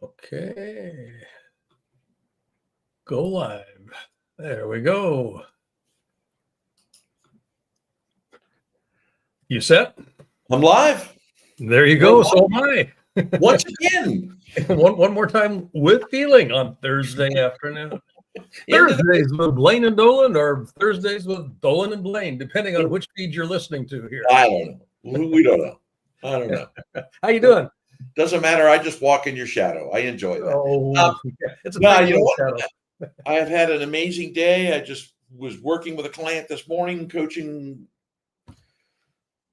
Okay. Go live. There we go. You set? I'm live. There you go. So am I. Once again. one more time with feeling on Thursday afternoon. Thursdays with Blaine and Dolan, or Thursdays with Dolan and Blaine, depending on which feed you're listening to here. I don't know. We don't know. I don't know. How you doing? Doesn't matter. I just walk in your shadow. I enjoy that. Oh, it's a no, you know what? shadow. I have had an amazing day. I just was working with a client this morning, coaching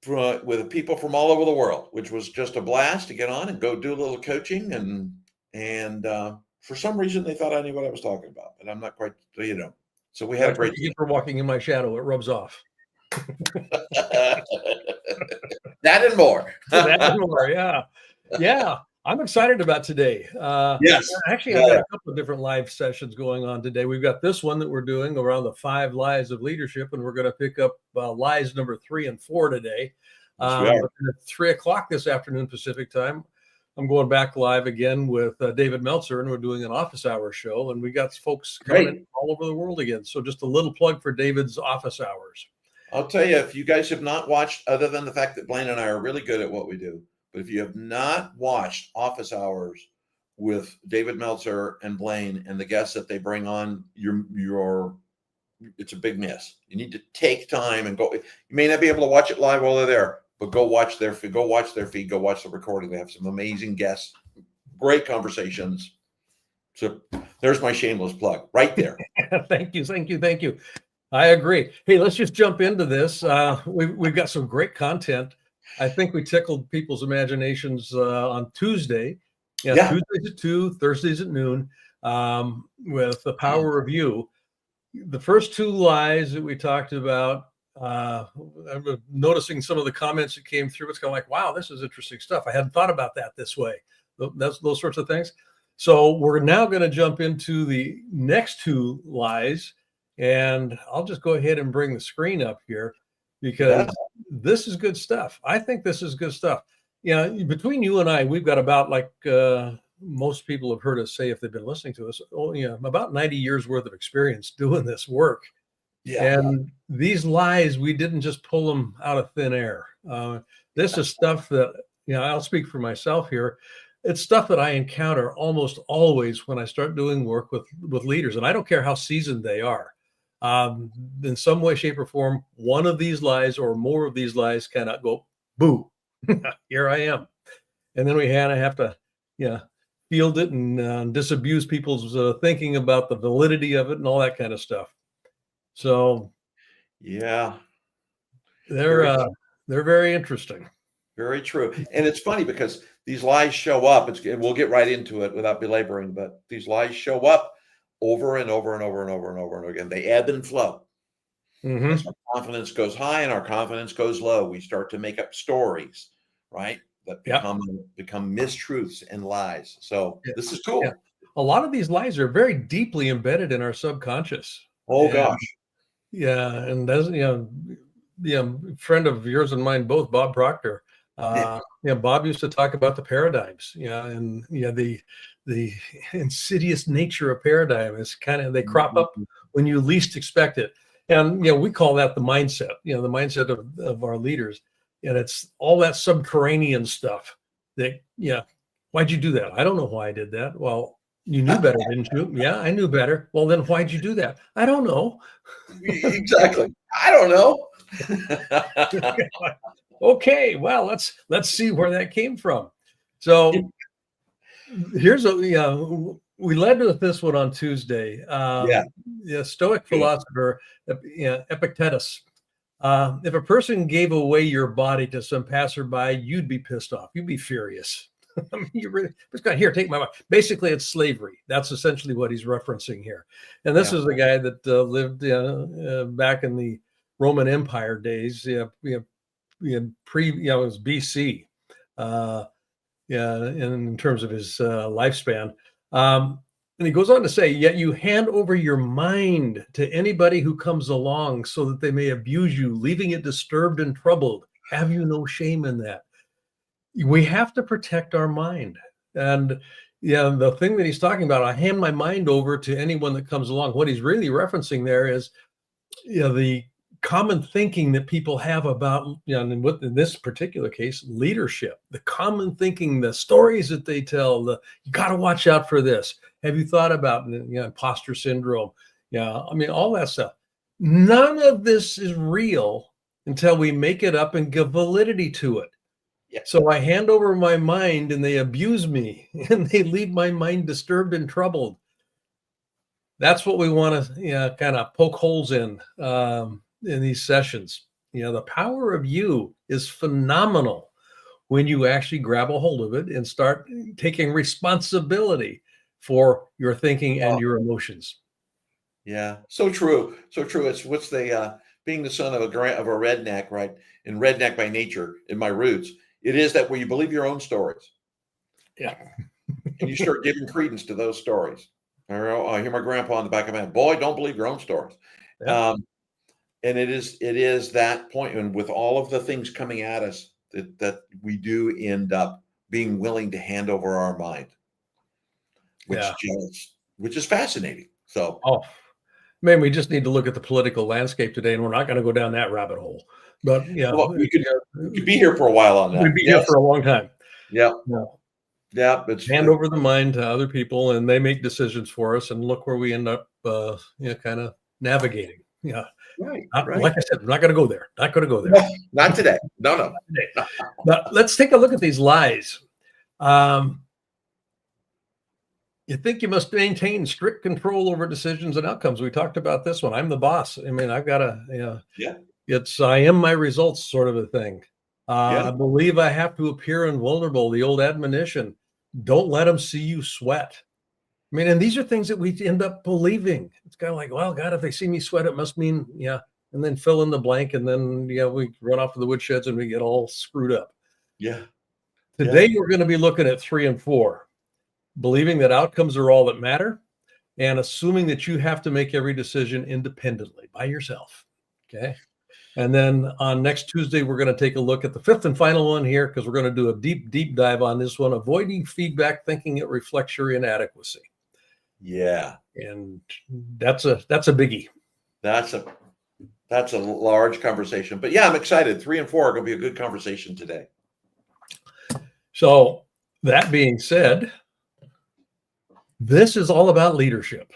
with people from all over the world, which was just a blast to get on and go do a little coaching. And for some reason, they thought I knew what I was talking about, but I'm not quite, So we had a great day. For walking in my shadow, it rubs off. That and more. That and more, yeah. Yeah, I'm excited about today. Yes. Actually, I've got a couple of different live sessions going on today. We've got this one that we're doing around the 5 lies of leadership, and we're going to pick up lies number 3 and 4 today. At 3 o'clock this afternoon Pacific time, I'm going back live again with David Meltzer, and we're doing an office hour show, and we got folks coming in all over the world again. So just a little plug for David's office hours. I'll tell you, if you guys have not watched, other than the fact that Blaine and I are really good at what we do, but if you have not watched office hours with David Meltzer and Blaine and the guests that they bring on, it's a big miss. You need to take time and go. You may not be able to watch it live while they're there, but go watch their feed, go watch the recording. They have some amazing guests, great conversations. So there's my shameless plug right there. Thank you. I agree. Hey, let's just jump into this. We've got some great content. I think we tickled people's imaginations on Tuesday. Yeah. Tuesdays at 2, Thursdays at noon, with the power of you. The first 2 lies that we talked about, I'm noticing some of the comments that came through. It's kind of like, wow, this is interesting stuff. I hadn't thought about that this way. Those sorts of things. So we're now going to jump into the next 2 lies. And I'll just go ahead and bring the screen up here because this is good stuff. I think this is good stuff. Between you and I, we've got about most people have heard us say if they've been listening to us, about 90 years worth of experience doing this work. Yeah. And these lies, we didn't just pull them out of thin air. This is stuff that, I'll speak for myself here. It's stuff that I encounter almost always when I start doing work with leaders. And I don't care how seasoned they are. In some way, shape, or form, one of these lies or more of these lies cannot go, boo, here I am. And then we have to, field it and disabuse people's thinking about the validity of it and all that kind of stuff. So, yeah, they're very interesting. Very true. And it's funny because these lies show up. And we'll get right into it without belaboring, but these lies show up over and over and over and over and over and over again. They ebb and flow. Mm-hmm. As our confidence goes high and our confidence goes low, we start to make up stories, right? That become mistruths and lies. So this is cool. Yeah. A lot of these lies are very deeply embedded in our subconscious. Oh gosh. Yeah. And as friend of yours and mine both, Bob Proctor. Bob used to talk about the paradigms, and the insidious nature of paradigm is they crop up when you least expect it. And, we call that the mindset, the mindset of our leaders. And it's all that subterranean stuff that, why'd you do that? I don't know why I did that. Well, you knew better, didn't you? Yeah, I knew better. Well, then why'd you do that? I don't know. Exactly. I don't know. Okay, well, let's see where that came from. So here's we led with this one on Tuesday. The Stoic philosopher Epictetus. If a person gave away your body to some passerby, you'd be pissed off. You'd be furious. I mean, you really just got here, take my body. Basically, it's slavery. That's essentially what he's referencing here. And this is the guy that lived back in the Roman Empire days. It was BC. In terms of his lifespan. And he goes on to say, yet you hand over your mind to anybody who comes along so that they may abuse you, leaving it disturbed and troubled. Have you no shame in that? We have to protect our mind. And yeah, the thing that he's talking about, I hand my mind over to anyone that comes along. What he's really referencing there is, the common thinking that people have about, in this particular case, leadership, the common thinking, the stories that they tell, you got to watch out for this. Have you thought about, imposter syndrome? Yeah. I mean, all that stuff. None of this is real until we make it up and give validity to it. Yeah. So I hand over my mind and they abuse me and they leave my mind disturbed and troubled. That's what we want to kind of poke holes in these sessions. The power of you is phenomenal when you actually grab a hold of it and start taking responsibility for your thinking and your emotions. Yeah, so true, so true. It's what's the being the son of a redneck, right? And redneck by nature, in my roots, it is that where you believe your own stories. Yeah, and you start giving credence to those stories. I hear my grandpa in the back of my head, boy, don't believe your own stories. Yeah. And it is that point, and with all of the things coming at us, that we do end up being willing to hand over our mind, which is fascinating. So, man, we just need to look at the political landscape today, and we're not going to go down that rabbit hole. But we could be here for a while on that. We'd be here for a long time. Yeah. Yeah. It's hand over the mind to other people, and they make decisions for us. And look where we end up, kind of navigating. Yeah. Right. Like I said, we're not going to go there. Not going to go there. No, not today. No. Not today. But let's take a look at these lies. You think you must maintain strict control over decisions and outcomes. We talked about this one. I'm the boss. I mean, I've got to, it's I am my results sort of a thing. I believe I have to appear invulnerable. The old admonition, don't let them see you sweat. I mean, and these are things that we end up believing. It's kind of like, well, God, if they see me sweat, it must mean, and then fill in the blank. And then, we run off to the woodsheds and we get all screwed up. Yeah. Today, we're going to be looking at 3 and 4, believing that outcomes are all that matter and assuming that you have to make every decision independently by yourself. Okay. And then on next Tuesday, we're going to take a look at the 5th and final one here, because we're going to do a deep dive on this one, avoiding feedback, thinking it reflects your inadequacy. Yeah. And that's a biggie. That's a large conversation, but I'm excited. 3 and 4 are going to be a good conversation today. So that being said, this is all about leadership,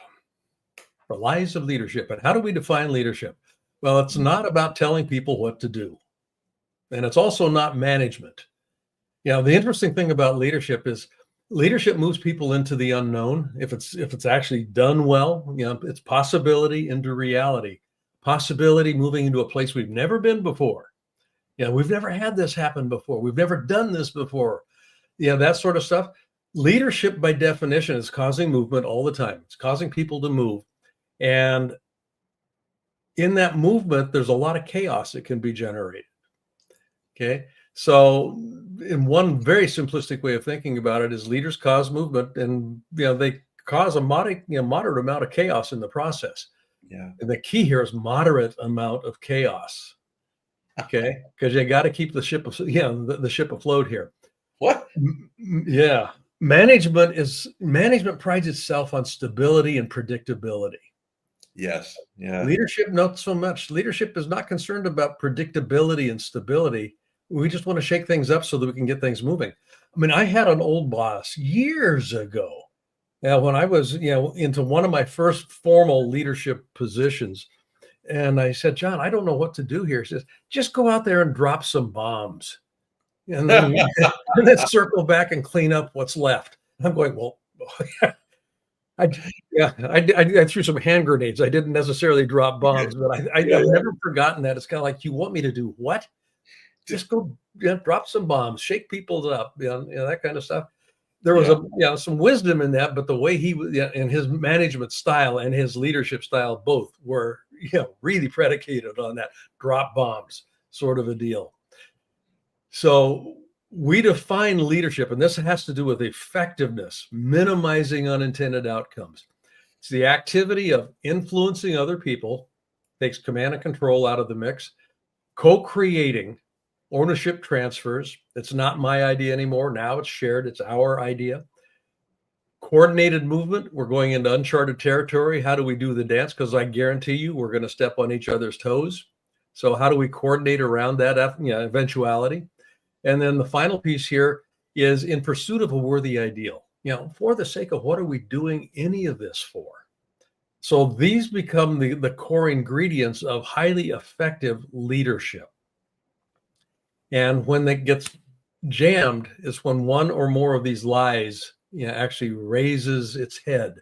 the lies of leadership. And how do we define leadership? Well, it's not about telling people what to do. And it's also not management. The interesting thing about leadership is leadership moves people into the unknown. If it's actually done well, it's possibility into reality, possibility moving into a place we've never been before. We've never had this happen before. We've never done this before. That sort of stuff. Leadership by definition is causing movement all the time. It's causing people to move. And in that movement, there's a lot of chaos that can be generated. Okay. So in one very simplistic way of thinking about it is leaders cause movement, and they cause a moderate amount of chaos in the process. Yeah. And the key here is moderate amount of chaos. Okay. Because you got to keep the ship the ship afloat here. What? Yeah. Management prides itself on stability and predictability. Yes. Yeah. Leadership, not so much. Leadership is not concerned about predictability and stability. We just want to shake things up so that we can get things moving. I mean, I had an old boss years ago. When I was, into one of my first formal leadership positions, and I said, John, I don't know what to do here. He says, just go out there and drop some bombs, and then circle back and clean up what's left. I'm going, well, I threw some hand grenades. I didn't necessarily drop bombs, but I've never forgotten that. It's kind of like, you want me to do what? Just go drop some bombs, shake people up, that kind of stuff. There was some wisdom in that, but the way he was, and his management style and his leadership style both were, really predicated on that drop bombs sort of a deal. So we define leadership, and this has to do with effectiveness, minimizing unintended outcomes. It's the activity of influencing other people, takes command and control out of the mix, co-creating, ownership transfers. It's not my idea anymore. Now it's shared. It's our idea. Coordinated movement. We're going into uncharted territory. How do we do the dance? Because I guarantee you we're going to step on each other's toes. So how do we coordinate around that eventuality? And then the final piece here is in pursuit of a worthy ideal. For the sake of what are we doing any of this for? So these become the core ingredients of highly effective leadership. And when that gets jammed is when one or more of these lies actually raises its head.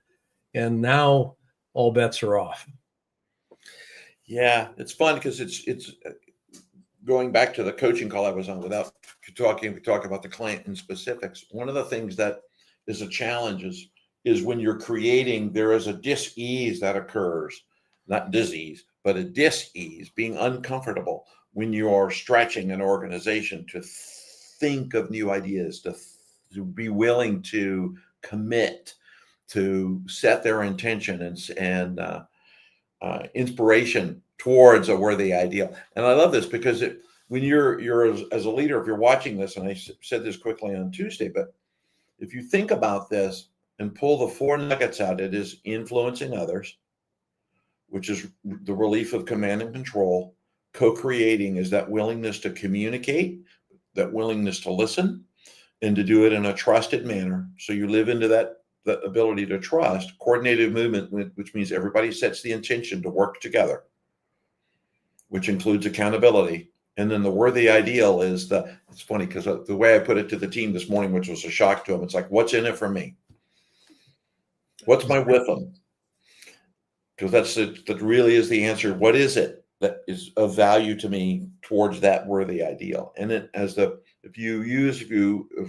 And now all bets are off. Yeah, it's fun because it's going back to the coaching call I was on without talking about the client in specifics. One of the things that is a challenge is when you're creating, there is a dis-ease that occurs, not disease, but a dis-ease, being uncomfortable when you are stretching an organization to think of new ideas, to be willing to commit, to set their intention and inspiration towards a worthy ideal. And I love this because when you're as a leader, if you're watching this, and I said this quickly on Tuesday, but if you think about this and pull the 4 nuggets out, it is influencing others, which is the relief of command and control. Co-creating is that willingness to communicate, that willingness to listen, and to do it in a trusted manner. So you live into that ability to trust. Coordinated movement, which means everybody sets the intention to work together, which includes accountability. And then the worthy ideal is it's funny because the way I put it to the team this morning, which was a shock to them, it's like, what's in it for me? What's my with them? Because that really is the answer. What is it that is of value to me towards that worthy ideal? And then if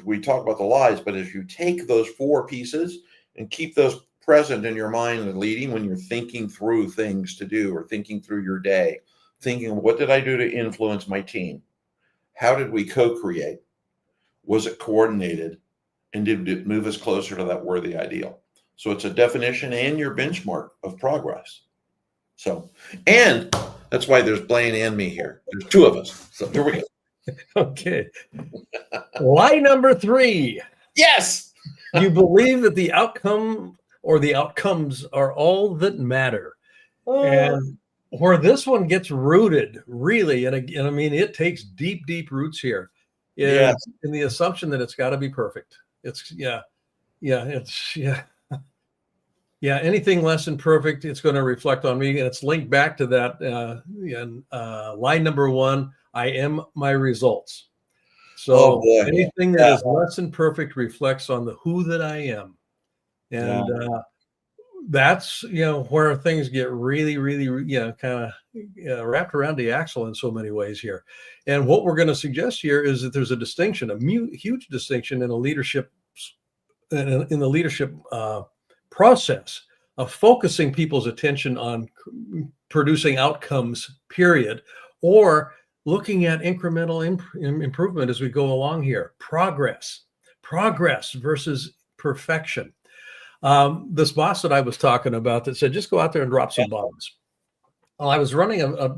we talk about the lies, but if you take those 4 pieces and keep those present in your mind and leading when you're thinking through things to do or thinking through your day, thinking, what did I do to influence my team? How did we co-create? Was it coordinated? And did it move us closer to that worthy ideal? So it's a definition and your benchmark of progress. So, and that's why there's Blaine and me here. There's 2 of us. So here we go. Okay. Lie number 3. Yes. You believe that the outcome or the outcomes are all that matter. And where this one gets rooted, really, and I mean, it takes deep, deep roots here, is in the assumption that it's got to be perfect. Anything less than perfect, it's going to reflect on me. And it's linked back to that line number 1, I am my results. So anything that is less than perfect reflects on the who that I am. And that's, where things get really, really, kind of wrapped around the axle in so many ways here. And what we're going to suggest here is that there's a distinction, a huge distinction in the leadership process of focusing people's attention on producing outcomes, period, or looking at incremental improvement as we go along here. Progress versus perfection. This boss that I was talking about that said, just go out there and drop some bombs. Well, I was running a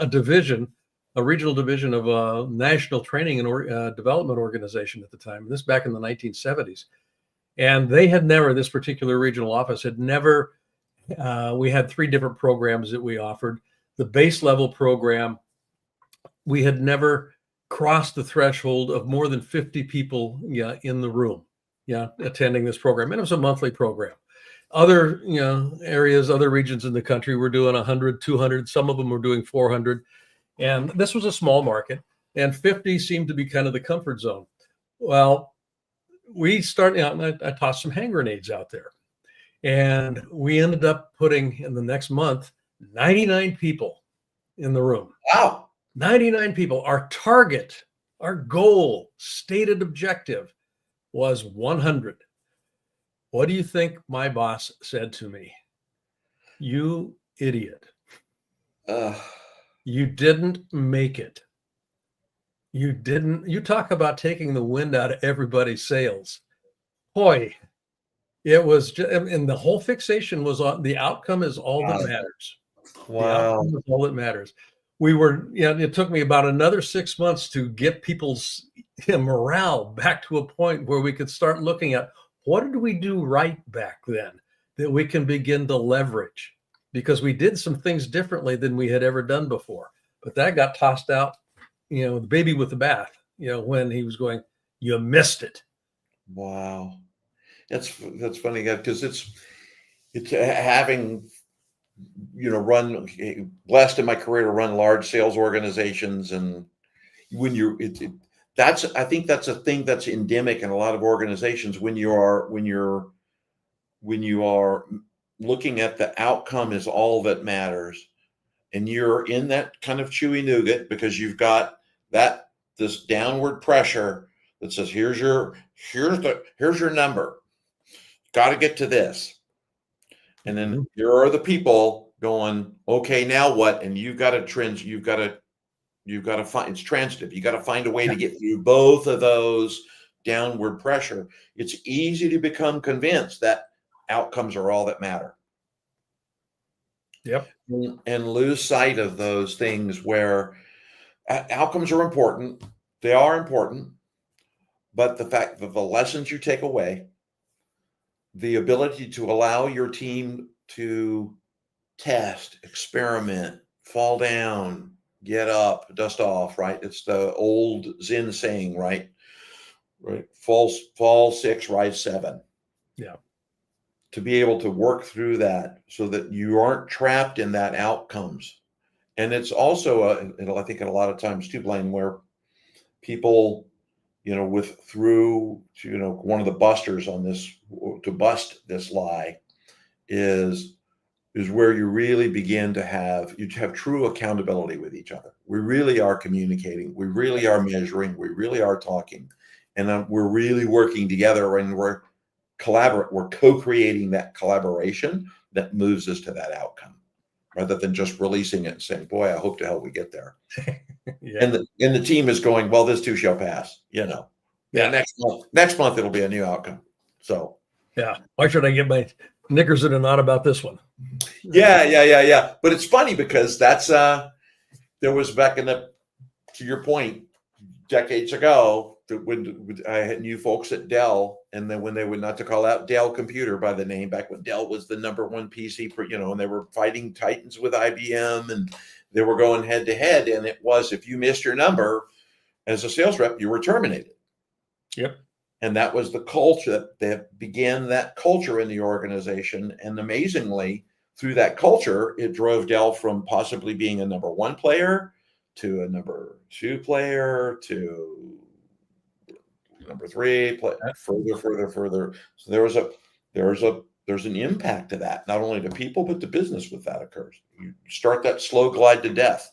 division, a regional division of a national training and development organization at the time. This back in the 1970s. And they had never, this particular regional office had never, we had 3 different programs that we offered. The base level program, we had never crossed the threshold of more than 50 people in the room, attending this program. And it was a monthly program. Other, areas, other regions in the country were doing 100, 200. Some of them were doing 400. And this was a small market, and 50 seemed to be kind of the comfort zone. Well, we started out, and I tossed some hand grenades out there. And we ended up putting, in the next month, 99 people in the room. Wow. 99 people. Our target, our goal, stated objective was 100. What do you think my boss said to me? You idiot. You didn't make it. You talk about taking the wind out of everybody's sails. Boy, it was just, and the whole fixation was on the outcome is all that matters. Wow. The outcome is all that matters. it took me about another 6 months to get people's morale back to a point where we could start looking at what did we do right back then that we can begin to leverage, because we did some things differently than we had ever done before. But that got tossed out, the baby with the bath, when he was going, you missed it. Wow. That's funny, because it's having, run, blessed in my career to run large sales organizations. And when I think that's a thing that's endemic in a lot of organizations. When you are looking at the outcome is all that matters, and you're in that kind of chewy nougat because you've got this downward pressure that says, here's your number, got to get to this. And then here are the people going, okay, now what? And you've got to find, it's transitive. You got to find a way to get through both of those downward pressure. It's easy to become convinced that outcomes are all that matter. Yep. And lose sight of those things where outcomes are important. They are important, but the fact that the lessons you take away, the ability to allow your team to test, experiment, fall down, get up, dust off, right? It's the old Zen saying, right? Fall 6, rise 7. Yeah. To be able to work through that so that you aren't trapped in that outcomes. And it's also, I think, a lot of times too, Blaine, where people, one of the busters on this, to bust this lie is where you really begin to have true accountability with each other. We really are communicating. We really are measuring. We really are talking. And we're really working together, and we're co-creating that collaboration that moves us to that outcome, rather than just releasing it and saying, boy, I hope to hell we get there. Yeah. And the team is going, well, this too shall pass, Yeah. Next month it'll be a new outcome. So yeah. Why should I get my knickers in a knot about this one? Yeah. But it's funny because that's there was back to your point, decades ago, when I had new folks at Dell, and then when they would not to call out Dell Computer by the name, back when Dell was the number one PC, and they were fighting titans with IBM, and they were going head to head. And it was, if you missed your number as a sales rep, you were terminated. Yep. And that was the culture that began that culture in the organization. And amazingly, through that culture, it drove Dell from possibly being a number one player to a number two player to number three, further. So there's an impact to that, not only to people, but to business with that occurs. You start that slow glide to death.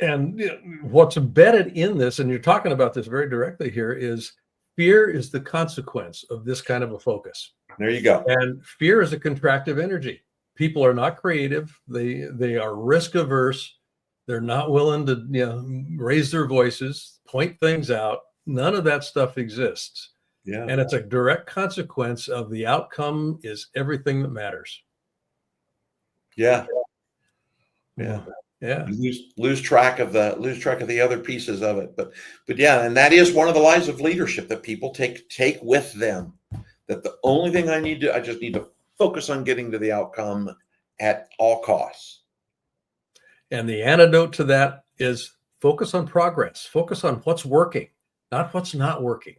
And what's embedded in this, and you're talking about this very directly here, is fear is the consequence of this kind of a focus. There you go. And fear is a contractive energy. People are not creative. They are risk averse. They're not willing to raise their voices, point things out. None of that stuff exists. Yeah. And it's a direct consequence of the outcome is everything that matters. Yeah. You lose track of the other pieces of it. But yeah, and that is one of the lies of leadership that people take with them, that the only thing I just need to focus on getting to the outcome at all costs. And the antidote to that is focus on progress, focus on what's working, not what's not working.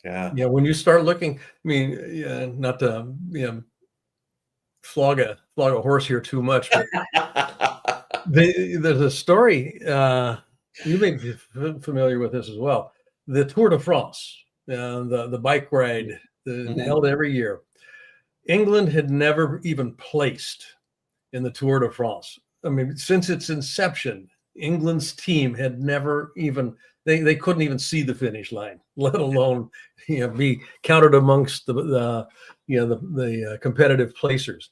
Yeah. When you start looking, not to flog a horse here too much, but there's a story, you may be familiar with this as well, the Tour de France, the bike ride held every year. England had never even placed in the Tour de France. I mean, since its inception, England's team had never even, they couldn't even see the finish line, let alone be counted amongst the competitive placers.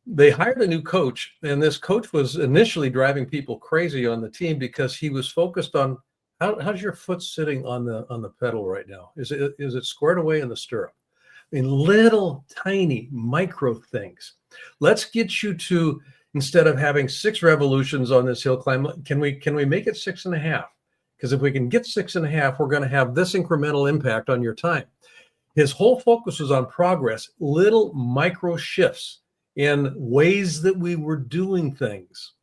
They hired a new coach, and this coach was initially driving people crazy on the team because he was focused on how's your foot sitting on the pedal right now? Is it squared away in the stirrup? I mean, little tiny micro things. Let's get you to, instead of having 6 revolutions on this hill climb, can we make it 6.5? Because if we can get 6.5, we're going to have this incremental impact on your time. His whole focus was on progress, little micro shifts in ways that we were doing things.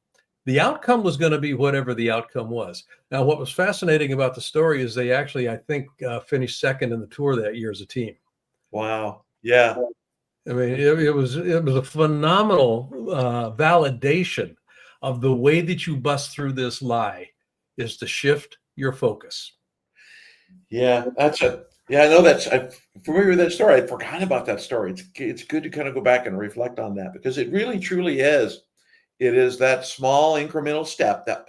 The outcome was going to be whatever the outcome was. Now, what was fascinating about the story is they actually, I think, finished second in the Tour that year as a team. Wow. Yeah. I mean, it was a phenomenal validation of the way that you bust through this lie is to shift your focus. Yeah, I know I'm familiar with that story. I'd forgotten about that story. It's good to kind of go back and reflect on that because it really truly is. It is that small incremental step that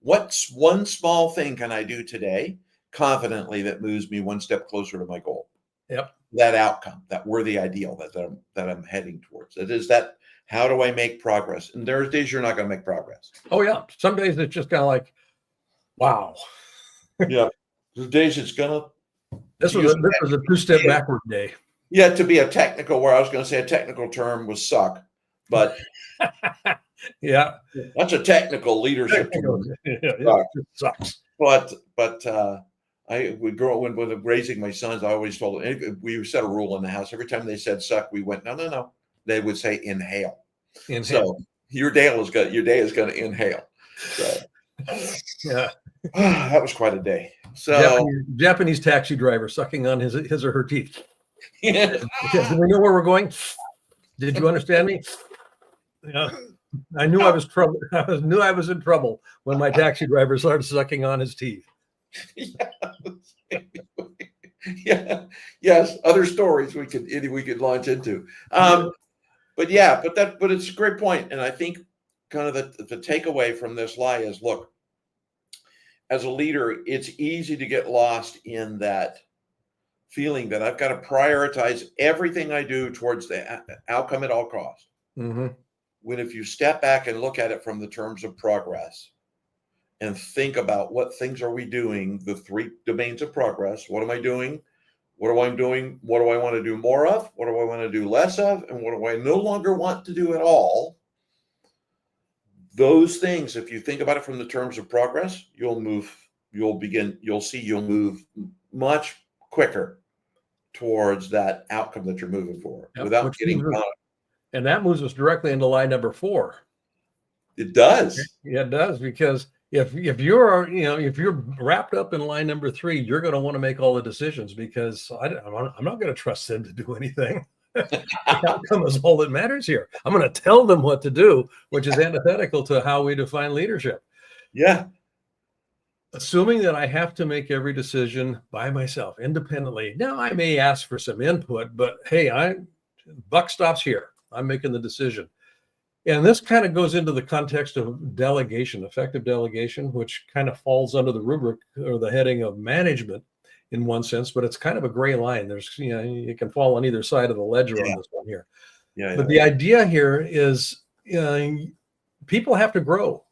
what's one small thing can I do today confidently that moves me one step closer to my goal? Yep. That outcome, that worthy ideal that I'm heading towards. It is that, how do I make progress? And there's days you're not going to make progress. Oh yeah. Some days it's just kind of like, wow. Yeah. There's days it's gonna. This was a 2-step backward day. Yeah, to be a technical, where I was going to say a technical term was suck, but yeah, that's a technical leadership term. It sucks. But I would grow when raising my sons. I always told them, we set a rule in the house. Every time they said suck, we went no. They would say inhale. So your day is going to inhale. So yeah, that was quite a day. So Japanese taxi driver sucking on his or her teeth. Yeah. Do we know where we're going? Did you understand me? Yeah. I knew I was trouble. Knew I was in trouble when my taxi driver started sucking on his teeth. Yeah. Yes. Other stories we could launch into. But it's a great point. And I think kind of the takeaway from this lie is, look, as a leader, it's easy to get lost in that feeling that I've got to prioritize everything I do towards the outcome at all costs. Mm-hmm. When if you step back and look at it from the terms of progress and think about what things are we doing, the 3 domains of progress, what am I doing? What am I doing? What do I want to do more of? What do I want to do less of? And what do I no longer want to do at all? Those things, if you think about it from the terms of progress, you'll move much quicker towards that outcome that you're moving for without getting caught. And that moves us directly into lie number 4. It does. Yeah, it does, because if you're wrapped up in line number 3, you're going to want to make all the decisions, because I'm not going to trust them to do anything. The outcome is all that matters here. I'm going to tell them what to do, which is antithetical to how we define leadership. Yeah. Assuming that I have to make every decision by myself, independently. Now, I may ask for some input, but hey, buck stops here. I'm making the decision. And this kind of goes into the context of delegation, effective delegation, which kind of falls under the rubric or the heading of management in one sense, but it's kind of a gray line. There's, it can fall on either side of the ledger on this one here. But the idea here is people have to grow.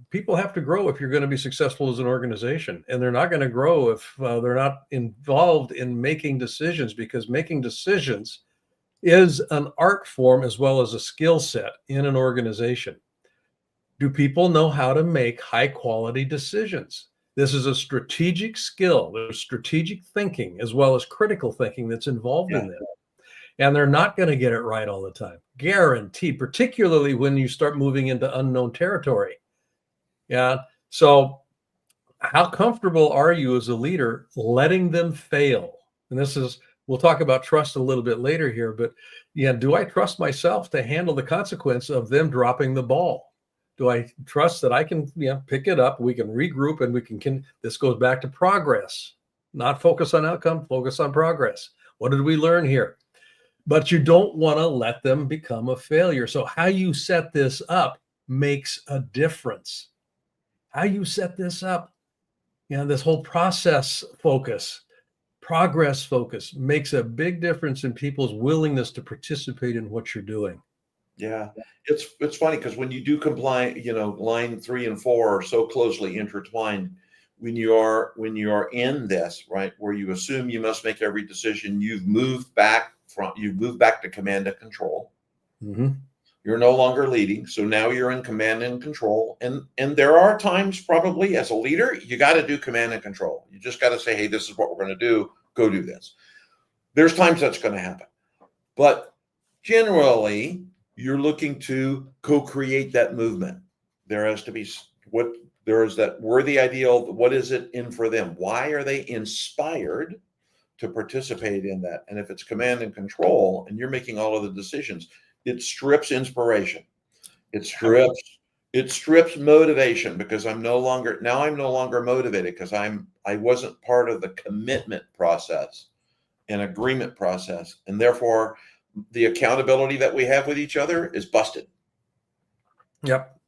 People have to grow if you're going to be successful as an organization, and they're not going to grow if they're not involved in making decisions, because making decisions is an art form as well as a skill set in an organization. Do people know how to make high quality decisions? This is a strategic skill. There's strategic thinking as well as critical thinking that's involved in that. And they're not going to get it right all the time. Guaranteed, particularly when you start moving into unknown territory. Yeah. So how comfortable are you as a leader letting them fail? And we'll talk about trust a little bit later here, but do I trust myself to handle the consequence of them dropping the ball? Do I trust that I can pick it up, we can regroup, and this goes back to progress, not focus on outcome, focus on progress. What did we learn here? But you don't want to let them become a failure. So how you set this up makes a difference. How you set this up, this whole process focus, progress focus makes a big difference in people's willingness to participate in what you're doing. Yeah, it's funny because when you do comply, line 3 and 4 are so closely intertwined. When you are in this, right, where you assume you must make every decision, you've moved back to command and control. Mm-hmm. You're no longer leading. So now you're in command and control. And there are times probably as a leader, you got to do command and control. You just got to say, hey, this is what we're going to do. Go do this. There's times that's going to happen. But generally, you're looking to co-create that movement. There has to be there is that worthy ideal. What is it in for them? Why are they inspired to participate in that? And if it's command and control and you're making all of the decisions, it strips inspiration. It strips motivation, because I'm no longer motivated because I wasn't part of the commitment process and agreement process. And therefore the accountability that we have with each other is busted. Yep.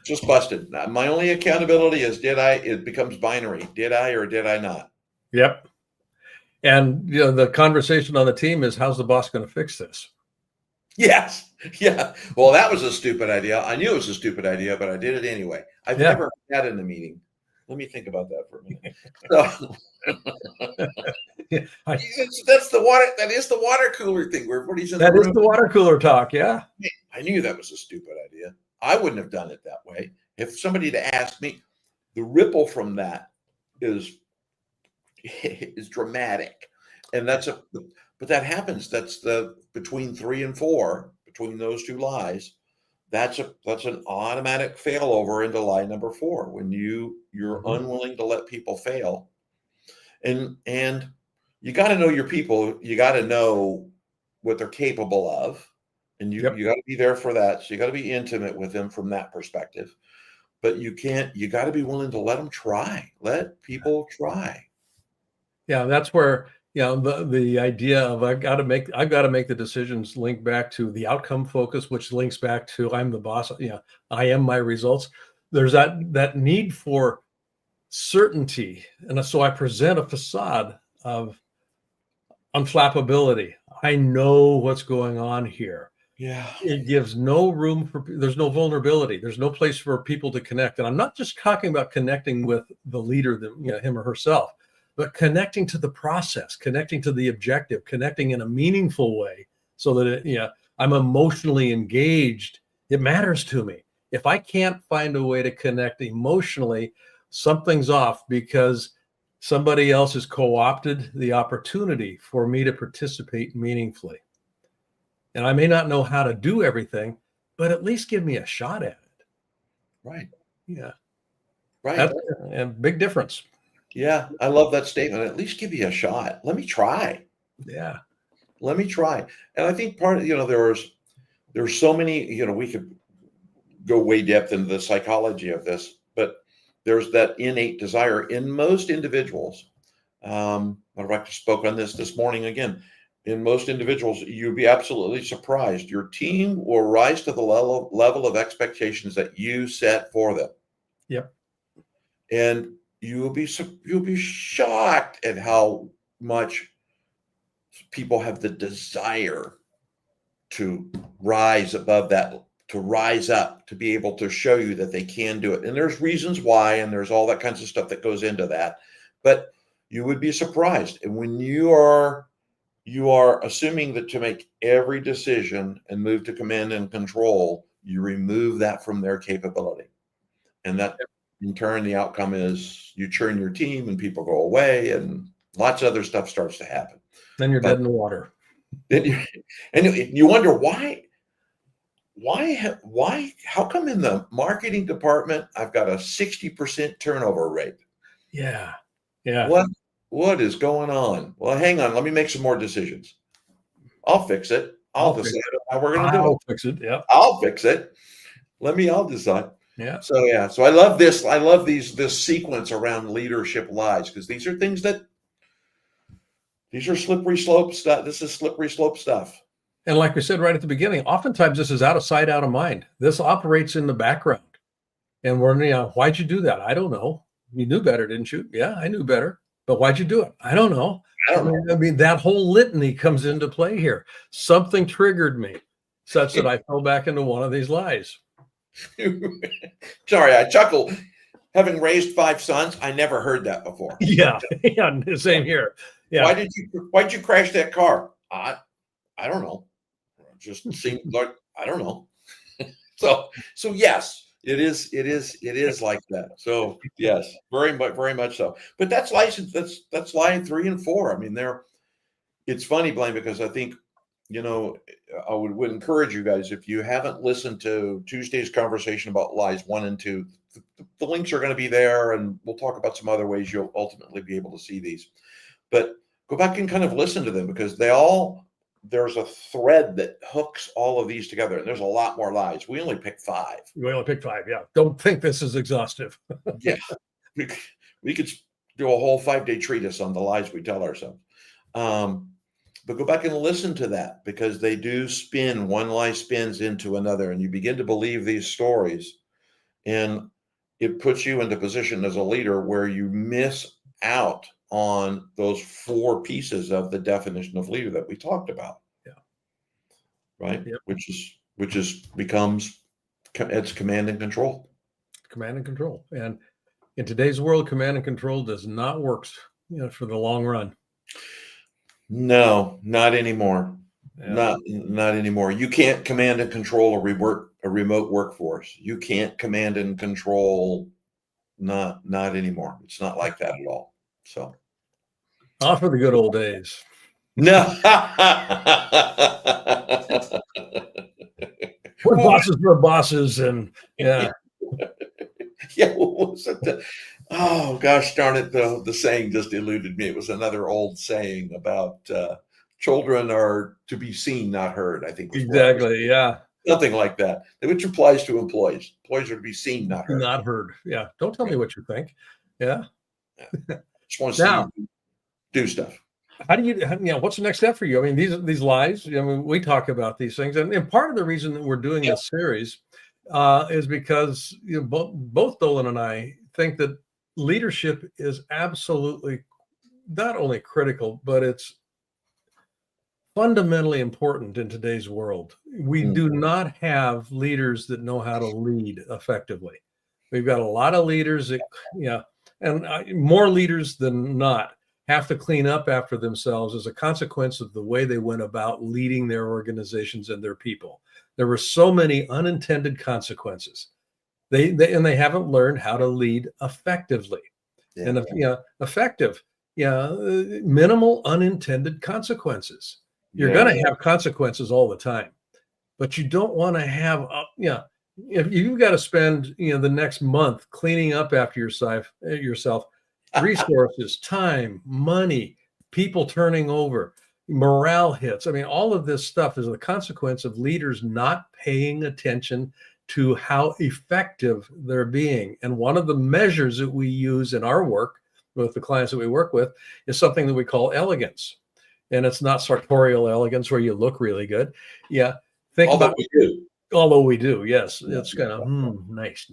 Just busted. My only accountability is it becomes binary. Did I or did I not? Yep. And the conversation on the team is, how's the boss going to fix this? Yes. Yeah. Well, that was a stupid idea. I knew it was a stupid idea, but I did it anyway. I've never had that in a meeting. Let me think about that for a minute. So, that's the water. That is the water cooler thing where everybody's in the room. That is the water cooler talk. Yeah. I knew that was a stupid idea. I wouldn't have done it that way. If somebody had asked me, the ripple from that is dramatic. And but that happens. That's between 3 and 4, between those two lies. That's an automatic failover into lie number 4, when you're unwilling to let people fail. And you got to know your people. You got to know what they're capable of. And you got to be there for that. So you got to be intimate with them from that perspective. But you got to be willing to let them try. Let people try. Yeah, that's where the idea of I've got to make the decisions link back to the outcome focus, which links back to I'm the boss. I am my results. There's that need for certainty, and so I present a facade of unflappability. I know what's going on here. Yeah, it gives no room there's no vulnerability. There's no place for people to connect. And I'm not just talking about connecting with the leader, him or herself, but connecting to the process, connecting to the objective, connecting in a meaningful way, so that I'm emotionally engaged. It matters to me. If I can't find a way to connect emotionally, something's off, because somebody else has co-opted the opportunity for me to participate meaningfully. And I may not know how to do everything, but at least give me a shot at it. Right. Yeah. Right. That's a big difference. Yeah. I love that statement. At least give you a shot. Let me try. Yeah. Let me try. And I think part of, there's so many, we could go way depth into the psychology of this, but there's that innate desire in most individuals. I spoke on this morning again. In most individuals, you'd be absolutely surprised. Your team will rise to the level of expectations that you set for them. Yep. And you'll be shocked at how much people have the desire to rise above that, to rise up, to be able to show you that they can do it. And there's reasons why, and there's all that kinds of stuff that goes into that. But you would be surprised. And when you are assuming that to make every decision and move to command and control, you remove that from their capability. And that in turn, the outcome is you churn your team and people go away and lots of other stuff starts to happen. Then you're dead in the water. And you wonder why, how come in the marketing department, I've got a 60% turnover rate? Yeah. Yeah. What is going on? Well, hang on. Let me make some more decisions. I'll fix it. I'll decide how we're going to do it. I'll fix it. Yeah. I'll fix it. I'll decide. Yeah. So I love this. I love this sequence around leadership lies, because these are things these are slippery slope stuff. This is slippery slope stuff. And like we said right at the beginning, oftentimes this is out of sight, out of mind. This operates in the background. And why'd you do that? I don't know. You knew better, didn't you? Yeah, I knew better. But why'd you do it? I don't know. I mean, that whole litany comes into play here. Something triggered me such that I fell back into one of these lies. Sorry, I chuckle. Having raised 5 sons, I never heard that before. Yeah, same here. Yeah. Why'd you crash that car? I don't know. It just seemed like, I don't know. So yes, it is like that. So yes, very much so. But that's license. That's line 3 and 4. I mean, it's funny, Blaine, because I think, I would encourage you guys, if you haven't listened to Tuesday's conversation about lies 1 and 2, the links are going to be there, and we'll talk about some other ways you'll ultimately be able to see these. But go back and kind of listen to them, because there's a thread that hooks all of these together. And there's a lot more lies. We only picked 5. We only picked 5. Yeah. Don't think this is exhaustive. Yeah. We could do a whole 5-day treatise on the lies we tell ourselves. But go back and listen to that, because they do spin. One lie spins into another, and you begin to believe these stories, and it puts you into position as a leader where you miss out on those 4 pieces of the definition of leader that we talked about. Yeah. Right. Yep. Which becomes it's command and control. Command and control. And in today's world, command and control does not work, for the long run. No, not anymore. Yeah. Not anymore. You can't command and control a remote workforce. You can't command and control not anymore. It's not like that at all. So off for the good old days. No. When bosses were bosses, and yeah. Yeah, what was it? Oh gosh darn it, the saying just eluded me. It was another old saying about children are to be seen, not heard, I think. Exactly, yeah. Something like that, which applies to employees. Employees are to be seen, not heard. Not heard, yeah. Don't tell me what you think. Yeah. Just want to see you do stuff. How do you, what's the next step for you? I mean, these lies, we talk about these things. And part of the reason that we're doing this series is because both Dolan and I think that leadership is absolutely not only critical, but it's fundamentally important in today's world. We do not have leaders that know how to lead effectively. We've got a lot of leaders that, and more leaders than not have to clean up after themselves as a consequence of the way they went about leading their organizations and their people. There were so many unintended consequences. They haven't learned how to lead effectively. Yeah. And effective, minimal unintended consequences. You're going to have consequences all the time, but you don't want to have, if you've got to spend, the next month cleaning up after yourself, resources, time, money, people turning over, morale hits. I mean, all of this stuff is the consequence of leaders not paying attention to how effective they're being. And one of the measures that we use in our work with the clients that we work with is something that we call elegance. And it's not sartorial elegance where you look really good. Yeah. Although we do, yes. It's kind of nice.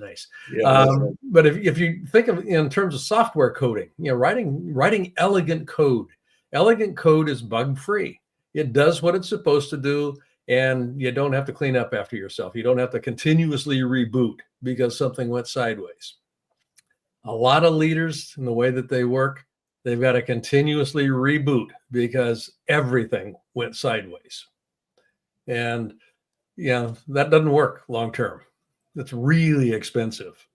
Yeah, but if you think of in terms of software coding, writing elegant code. Elegant code is bug-free. It does what it's supposed to do, and you don't have to clean up after yourself. You don't have to continuously reboot because something went sideways. A lot of leaders, in the way that they work, they've got to continuously reboot because everything went sideways. And that doesn't work long term. It's really expensive.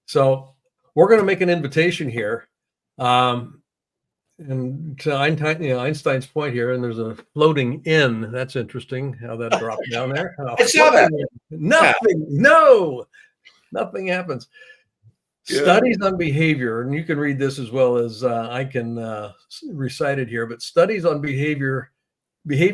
So we're going to make an invitation here. And to Einstein's point here, and there's a floating in. That's interesting how that dropped down there. I saw that. Nothing happens. Yeah. Studies on behavior, and you can read this as well as I can recite it here, but studies on behavior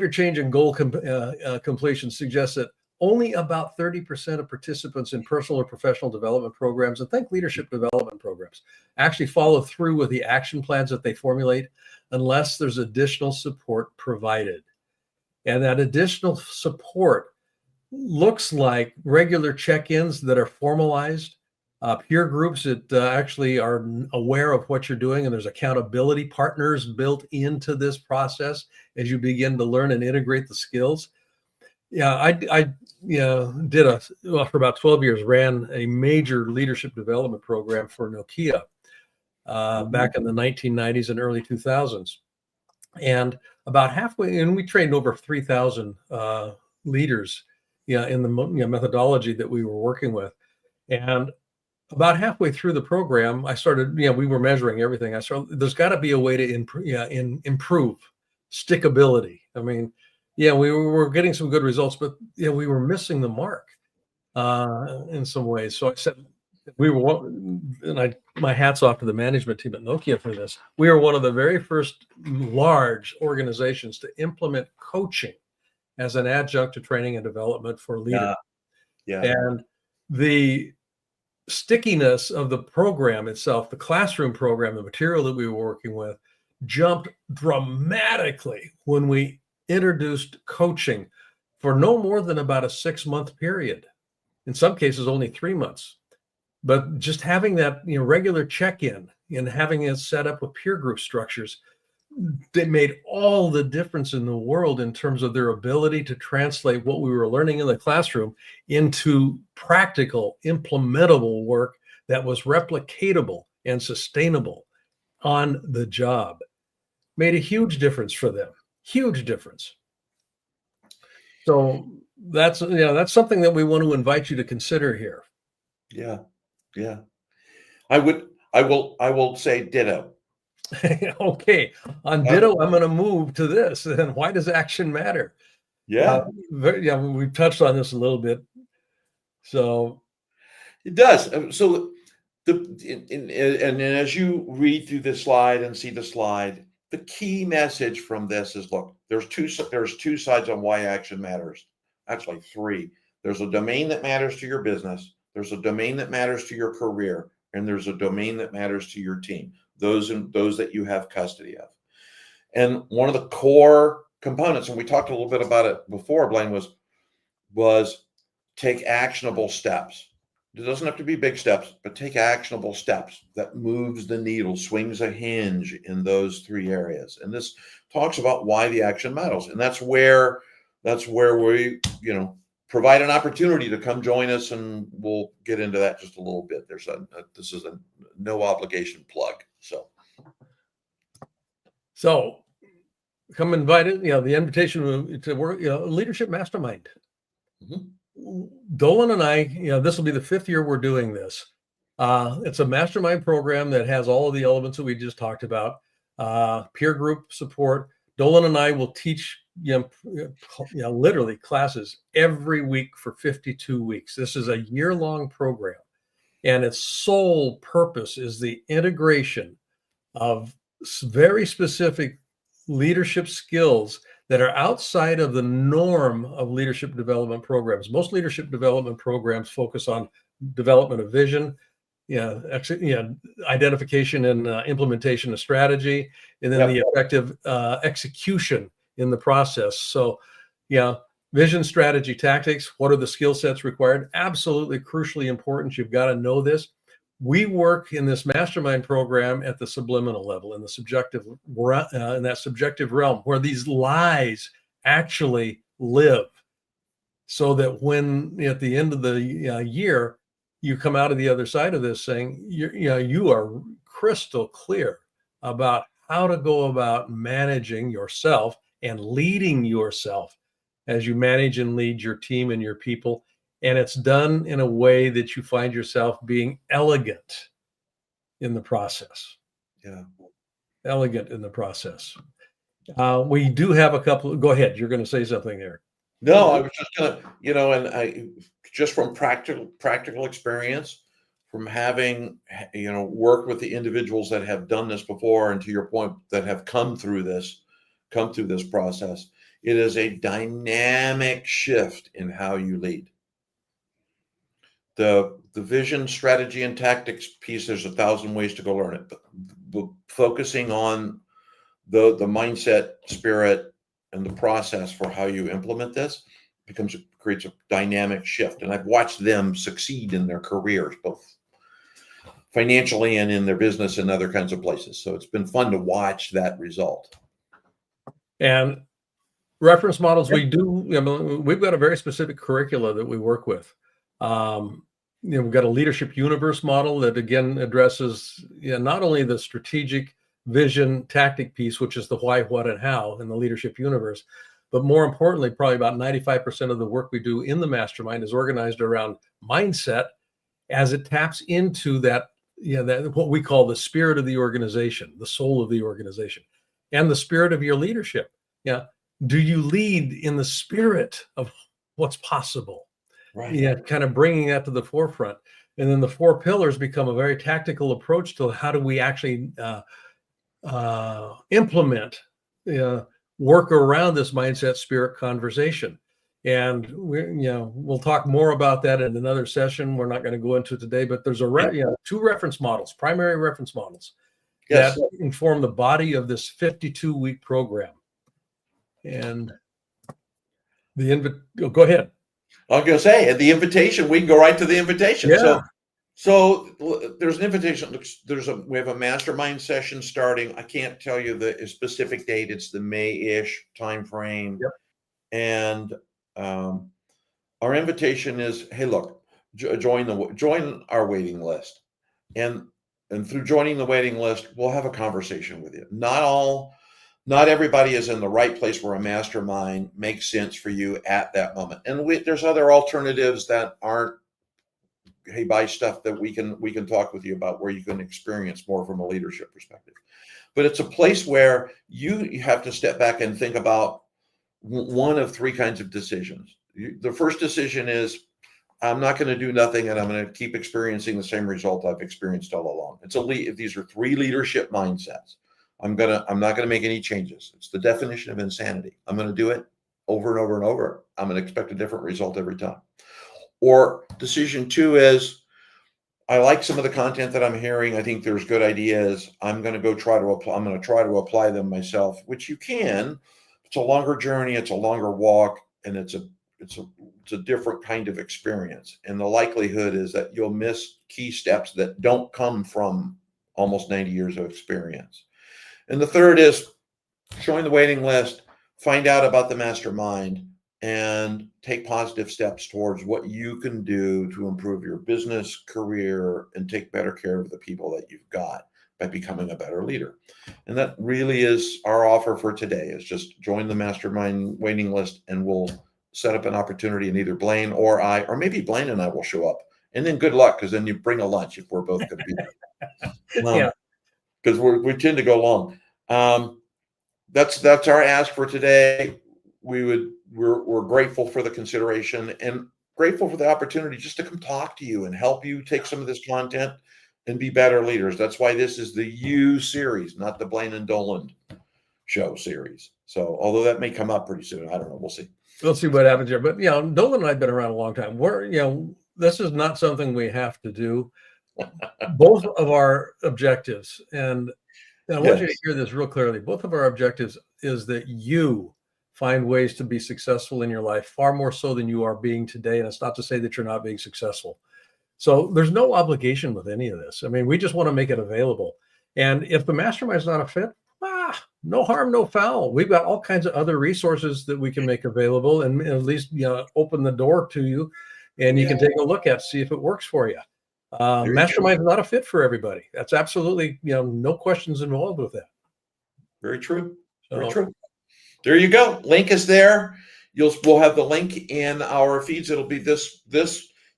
change and goal completion suggests that only about 30% of participants in personal or professional development programs, and think leadership development programs, actually follow through with the action plans that they formulate unless there's additional support provided. And that additional support looks like regular check-ins that are formalized, peer groups that actually are aware of what you're doing, and there's accountability partners built into this process as you begin to learn and integrate the skills. I did for about 12 years, ran a major leadership development program for Nokia back in the 1990s and early 2000s. And about halfway, and we trained over 3,000 leaders, in the methodology that we were working with. And about halfway through the program, I started, we were measuring everything. I saw there's got to be a way to improve stickability. I mean, we were getting some good results, but we were missing the mark in some ways. So I said, my hat's off to the management team at Nokia for this. We are one of the very first large organizations to implement coaching as an adjunct to training and development for leaders. Yeah. And the stickiness of the program itself, the classroom program, the material that we were working with, jumped dramatically when we introduced coaching for no more than about a 6-month period. In some cases, only 3 months. But just having that regular check-in and having it set up with peer group structures, they made all the difference in the world in terms of their ability to translate what we were learning in the classroom into practical, implementable work that was replicatable and sustainable on the job. Made a huge difference for them. Huge difference. So that's something that we want to invite you to consider here. Yeah. I will say ditto. Okay. On ditto, I'm going to move to this. And why does action matter? Yeah. We touched on this a little bit. So it does. So and as you read through this slide and see the slide, the key message from this is, look, there's two sides on why action matters. Actually, 3. There's a domain that matters to your business. There's a domain that matters to your career, and there's a domain that matters to your team. Those that you have custody of. And one of the core components, and we talked a little bit about it before, Blaine, was take actionable steps. It doesn't have to be big steps, but take actionable steps that moves the needle, swings a hinge in those 3 areas. And this talks about why the action matters. And that's where we, provide an opportunity to come join us, and we'll get into that just a little bit. This is a no obligation plug. So come invited, the invitation to work, Leadership Mastermind. Mm-hmm. Dolan and I, this will be the 5th year we're doing this. It's a mastermind program that has all of the elements that we just talked about. Peer group support. Dolan and I will teach literally classes every week for 52 weeks. This is a year-long program, and its sole purpose is the integration of very specific leadership skills that are outside of the norm of leadership development programs. Most leadership development programs focus on development of vision, identification and implementation of strategy, and then the effective execution in the process. So, vision, strategy, tactics. What are the skill sets required? Absolutely crucially important. You've got to know this. We work in this mastermind program at the subliminal level, in the subjective, in that subjective realm where these lies actually live, so that when at the end of the year you come out of the other side of this saying you are crystal clear about how to go about managing yourself and leading yourself as you manage and lead your team and your people. And it's done in a way that you find yourself being elegant in the process. Yeah. Elegant in the process. We do have a couple. Go ahead. You're going to say something there. No, I was just going to, and I just from practical experience, from having, worked with the individuals that have done this before, and to your point, that have come through this process, it is a dynamic shift in how you lead. The vision, strategy, and tactics piece, there's 1,000 ways to go learn it, but focusing on the mindset, spirit, and the process for how you implement this creates a dynamic shift. And I've watched them succeed in their careers, both financially and in their business and other kinds of places. So it's been fun to watch that result. And reference models, we do, we've got a very specific curricula that we work with. We've got a leadership universe model that again addresses not only the strategic vision tactic piece, which is the why, what, and how in the leadership universe, But more importantly, probably about 95% of the work we do in the mastermind is organized around mindset, as it taps into that, that what we call the spirit of the organization, the soul of the organization, and the spirit of your leadership. Yeah. Do you lead in the spirit of what's possible? Right. Yeah, kind of bringing that to the forefront. And then the 4 pillars become a very tactical approach to how do we actually implement, work around this mindset spirit conversation. And we'll talk more about that in another session. We're not going to go into it today, but there's 2 reference models, primary reference models, Yes. that inform the body of this 52-week program. And go ahead. I was going to say, at the invitation, we can go right to the invitation. Yeah. So there's an invitation. We have a mastermind session starting. I can't tell you the specific date. It's the May-ish time frame. Yep. And our invitation is, hey, look, join our waiting list, and through joining the waiting list, we'll have a conversation with you. Not everybody is in the right place where a mastermind makes sense for you at that moment. And there's other alternatives that aren't, hey, buy stuff that we can talk with you about, where you can experience more from a leadership perspective. But it's a place where you have to step back and think about one of 3 kinds of decisions. The first decision is, I'm not going to do nothing, and I'm going to keep experiencing the same result I've experienced all along. These are 3 leadership mindsets. I'm not going to make any changes. It's the definition of insanity. I'm going to do it over and over and over. I'm going to expect a different result every time. Or decision 2 is, I like some of the content that I'm hearing. I think there's good ideas. I'm going to try to apply them myself, which you can. It's a longer journey. It's a longer walk, and it's a different kind of experience. And the likelihood is that you'll miss key steps that don't come from almost 90 years of experience. And the third is, join the waiting list, find out about the mastermind, and take positive steps towards what you can do to improve your business, career, and take better care of the people that you've got by becoming a better leader. And that really is our offer for today, is just join the mastermind waiting list, and we'll set up an opportunity, and either Blaine or maybe Blaine and I will show up. And then good luck, because then you bring a lunch if we're both going to be there. Because we tend to go long. That's our ask for today. We're grateful for the consideration, and grateful for the opportunity just to come talk to you and help you take some of this content and be better leaders. That's why this is the You series, not the Blaine and Dolan show series. So, although that may come up pretty soon, I don't know. We'll see. We'll see what happens here. But Dolan and I have been around a long time. This is not something we have to do. Both of our objectives, and I want you to hear this real clearly, both of our objectives is that you find ways to be successful in your life, far more so than you are being today. And it's not to say that you're not being successful. So there's no obligation with any of this. I mean, we just want to make it available. And if the mastermind is not a fit, no harm, no foul. We've got all kinds of other resources that we can make available, and at least open the door to you, and you can take a look at, see if it works for you. Mastermind is not a fit for everybody. That's absolutely, no questions involved with that. Very true. Very true. There you go. Link is there. We'll have the link in our feeds. It'll be this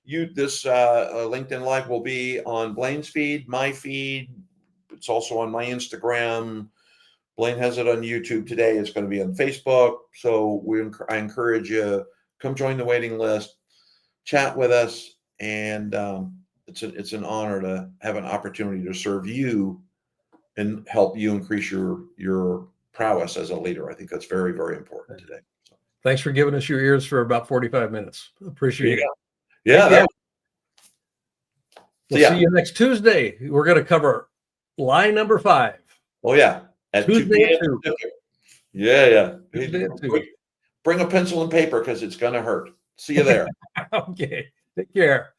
LinkedIn Live will be on Blaine's feed, my feed. It's also on my Instagram. Blaine has it on YouTube today. It's going to be on Facebook. So I encourage you, come join the waiting list, chat with us, and it's an honor to have an opportunity to serve you and help you increase your prowess as a leader. I think that's very, very important today. So. Thanks for giving us your ears for about 45 minutes. Appreciate it. Yeah. We'll see you next Tuesday. We're going to cover lie number 5. Oh, yeah. At Tuesday 2 p.m. Yeah. Tuesday at 2. Bring a pencil and paper, because it's going to hurt. See you there. Okay. Take care.